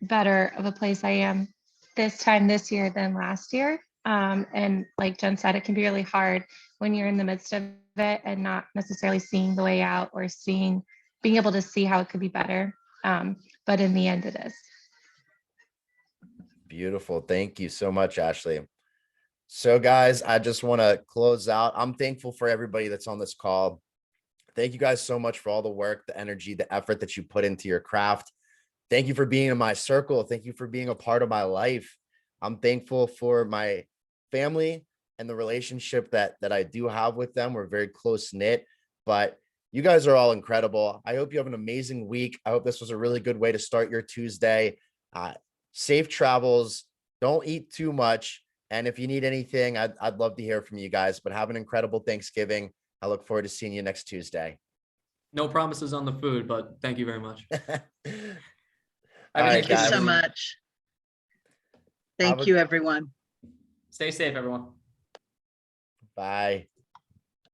better of a place I am this time this year than last year. And like Jen said, it can be really hard when you're in the midst of it and not necessarily seeing the way out or being able to see how it could be better. But in the end, it is. Beautiful. Thank you so much, Ashley. So, guys, I just want to close out. I'm thankful for everybody that's on this call. Thank you guys so much for all the work, the energy, the effort that you put into your craft. Thank you for being in my circle. Thank you for being a part of my life. I'm thankful for my family and the relationship that I do have with them. We're very close knit, but you guys are all incredible. I hope you have an amazing week. I hope this was a really good way to start your Tuesday. Safe travels. Don't eat too much. And if you need anything, I'd love to hear from you guys, but have an incredible Thanksgiving. I look forward to seeing you next Tuesday. No promises on the food, but thank you very much. All Have a right, Thank you guys. so much. Thank you, everyone. Stay safe, everyone. Bye.